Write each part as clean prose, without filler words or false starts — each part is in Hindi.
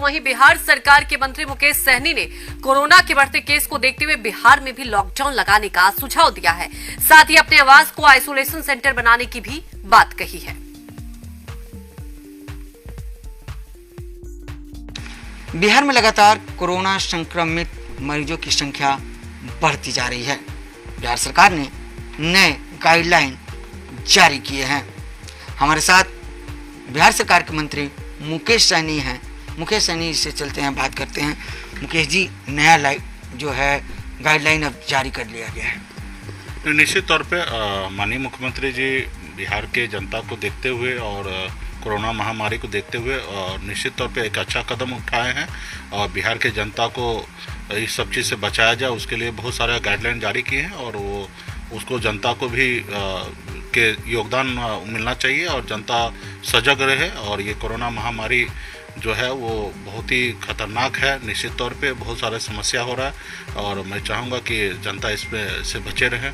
वहीं बिहार सरकार के मंत्री मुकेश सहनी ने कोरोना के बढ़ते केस को देखते हुए बिहार में भी लॉकडाउन लगाने का सुझाव दिया है। साथ ही अपने आवास को आइसोलेशन सेंटर बनाने की भी बात कही है। बिहार में लगातार कोरोना संक्रमित मरीजों की संख्या बढ़ती जा रही है। बिहार सरकार ने नए गाइडलाइन जारी किए हैं। हमारे साथ बिहार सरकार के मंत्री मुकेश सहनी हैं। मुकेश सहनी से चलते हैं, बात करते हैं। मुकेश जी, नया जो है गाइडलाइन अब जारी कर लिया गया है। निश्चित तौर पे माननीय मुख्यमंत्री जी बिहार के जनता को देखते हुए और कोरोना महामारी को देखते हुए निश्चित तौर पे एक अच्छा कदम उठाए हैं और बिहार के जनता को इस सब चीज़ से बचाया जाए उसके लिए बहुत सारे गाइडलाइन जारी किए हैं और वो उसको जनता को भी के योगदान मिलना चाहिए और जनता सजग रहे। और ये कोरोना महामारी जो है वो बहुत ही खतरनाक है। निश्चित तौर पे बहुत सारे समस्या हो रहा है और मैं चाहूँगा कि जनता इसमें से बचे रहें।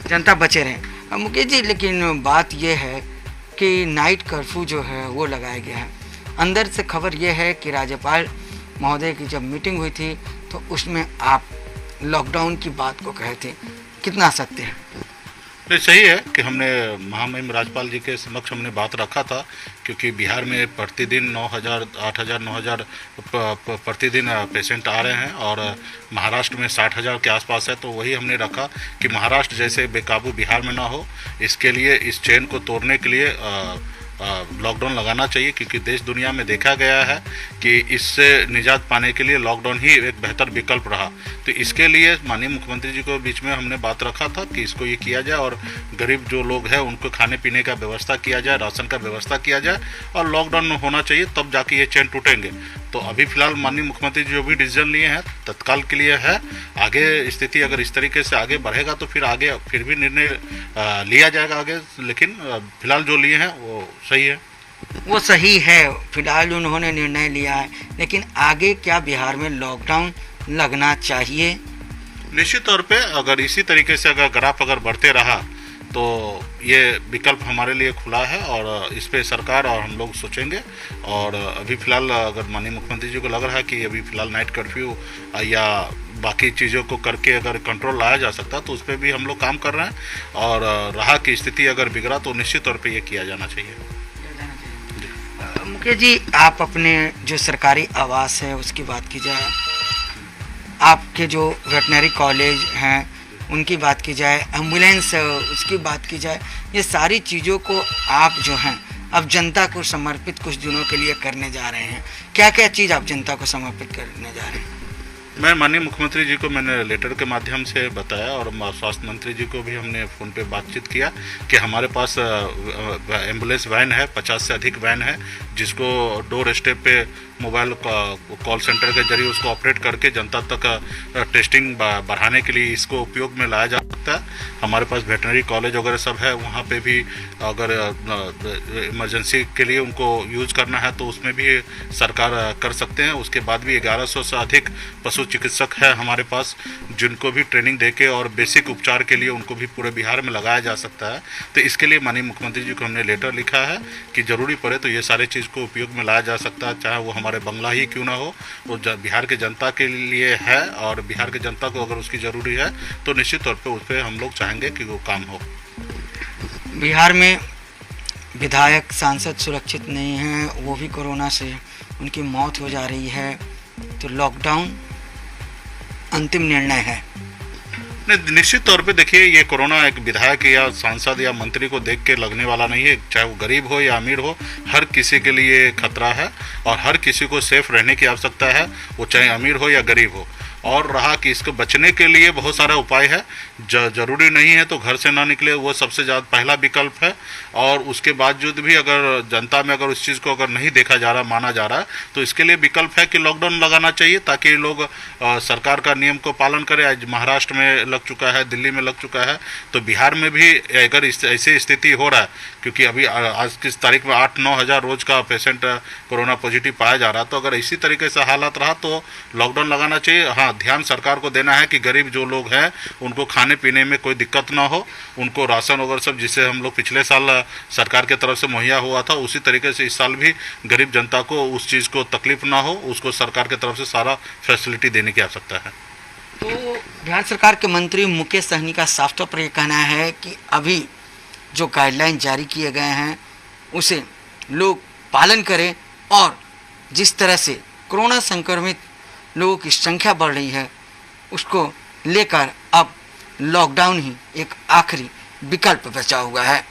जनता बचे रहें। मुकेश जी, लेकिन बात ये है कि नाइट कर्फ्यू जो है वो लगाया गया है। अंदर से खबर ये है कि राज्यपाल महोदय की जब मीटिंग हुई थी तो उसमें आप लॉकडाउन की बात को कहे थे, कितना सत्य है? ये सही है कि हमने महामहिम राज्यपाल जी के समक्ष हमने बात रखा था, क्योंकि बिहार में प्रतिदिन 9,000 8,000 9,000 प्रतिदिन पेशेंट आ रहे हैं और महाराष्ट्र में 60,000 के आसपास है। तो वही हमने रखा कि महाराष्ट्र जैसे बेकाबू बिहार में ना हो, इसके लिए इस चेन को तोड़ने के लिए लॉकडाउन लगाना चाहिए, क्योंकि देश दुनिया में देखा गया है कि इससे निजात पाने के लिए लॉकडाउन ही एक बेहतर विकल्प रहा। तो इसके लिए माननीय मुख्यमंत्री जी को बीच में हमने बात रखा था कि इसको ये किया जाए और गरीब जो लोग हैं उनको खाने पीने का व्यवस्था किया जाए, राशन का व्यवस्था किया जाए और लॉकडाउन होना चाहिए, तब जाके ये चेन टूटेंगे। तो अभी फिलहाल माननीय मुख्यमंत्री जी जो भी डिसीजन लिए हैं तत्काल के लिए है। आगे स्थिति अगर इस तरीके से आगे बढ़ेगा तो फिर आगे फिर भी निर्णय लिया जाएगा आगे, लेकिन फिलहाल जो लिए हैं वो सही है। वो सही है, फिलहाल उन्होंने निर्णय लिया है, लेकिन आगे क्या बिहार में लॉकडाउन लगना चाहिए? निश्चित तौर पे अगर इसी तरीके से अगर ग्राफ अगर बढ़ते रहा तो ये विकल्प हमारे लिए खुला है और इस पे सरकार और हम लोग सोचेंगे। और अभी फ़िलहाल अगर माननीय मुख्यमंत्री जी को लग रहा है कि अभी फ़िलहाल नाइट कर्फ्यू या बाकी चीज़ों को करके अगर कंट्रोल लाया जा सकता तो उस पर भी हम लोग काम कर रहे हैं। और रहा की स्थिति अगर बिगड़ा तो निश्चित तौर पर ये किया जाना चाहिए। मुकेश जी, आप अपने जो सरकारी आवास है उसकी बात की जाए, आपके जो वेटनरी कॉलेज हैं उनकी बात की जाए, एम्बुलेंस उसकी बात की जाए, ये सारी चीज़ों को आप जो हैं अब जनता को समर्पित कुछ दिनों के लिए करने जा रहे हैं। क्या क्या चीज़ आप जनता को समर्पित करने जा रहे हैं? मैं माननीय मुख्यमंत्री जी को मैंने लेटर के माध्यम से बताया और स्वास्थ्य मंत्री जी को भी हमने फ़ोन पे बातचीत किया कि हमारे पास एम्बुलेंस वैन है, 50 से अधिक वैन है, जिसको डोर स्टेप पे मोबाइल कॉल सेंटर के जरिए उसको ऑपरेट करके जनता तक टेस्टिंग बढ़ाने के लिए इसको उपयोग में लाया जा सकता है। हमारे पास वेटनरी कॉलेज वगैरह सब है, वहाँ पे भी अगर इमरजेंसी के लिए उनको यूज़ करना है तो उसमें भी सरकार कर सकते हैं। उसके बाद भी 1100 से अधिक पशु चिकित्सक है हमारे पास, जिनको भी ट्रेनिंग देके और बेसिक उपचार के लिए उनको भी पूरे बिहार में लगाया जा सकता है। तो इसके लिए माननीय मुख्यमंत्री जी को हमने लेटर लिखा है कि ज़रूरी पड़े तो ये सारे चीज़ को उपयोग में लाया जा सकता है, चाहे वो हमारे बंगला ही क्यों ना हो, वो बिहार के जनता के लिए है और बिहार के जनता को अगर उसकी ज़रूरी है तो निश्चित तौर पे उस पर हम लोग चाहेंगे कि वो काम हो। बिहार में विधायक सांसद सुरक्षित नहीं हैं, वो भी कोरोना से उनकी मौत हो जा रही है, तो लॉकडाउन अंतिम निर्णय है? निश्चित तौर पे देखिए, ये कोरोना एक विधायक या सांसद या मंत्री को देख के लगने वाला नहीं है, चाहे वो गरीब हो या अमीर हो, हर किसी के लिए खतरा है और हर किसी को सेफ रहने की आवश्यकता है, वो चाहे अमीर हो या गरीब हो। और रहा कि इसको बचने के लिए बहुत सारा उपाय है, ज़रूरी नहीं है तो घर से ना निकले, वो सबसे ज़्यादा पहला विकल्प है। और उसके बावजूद भी अगर जनता में अगर उस चीज़ को अगर नहीं देखा जा रहा, माना जा रहा है, तो इसके लिए विकल्प है कि लॉकडाउन लगाना चाहिए ताकि लोग सरकार का नियम को पालन करें। आज महाराष्ट्र में लग चुका है, दिल्ली में लग चुका है, तो बिहार में भी अगर ऐसी स्थिति हो रहा है, क्योंकि अभी आज की तारीख में 8-9 हज़ार रोज़ का पेशेंट कोरोना पॉजिटिव पाया जा रहा है, तो अगर इसी तरीके से हालात रहा तो लॉकडाउन लगाना चाहिए। हाँ, हाँ, ध्यान सरकार को देना है कि गरीब जो लोग हैं उनको खाने पीने में कोई दिक्कत ना हो, उनको राशन वगैरह सब जिसे हम लोग पिछले साल सरकार की तरफ से मुहैया हुआ था उसी तरीके से इस साल भी गरीब जनता को उस चीज़ को तकलीफ ना हो, उसको सरकार की तरफ से सारा फैसिलिटी देने की आवश्यकता है। तो बिहार सरकार के मंत्री मुकेश सहनी का साफ तौर पर यह कहना है कि अभी जो गाइडलाइन जारी किए गए हैं उसे लोग पालन करें और जिस तरह से कोरोना संक्रमित लोगों की संख्या बढ़ रही है उसको लेकर अब लॉकडाउन ही एक आखिरी विकल्प बचा हुआ है।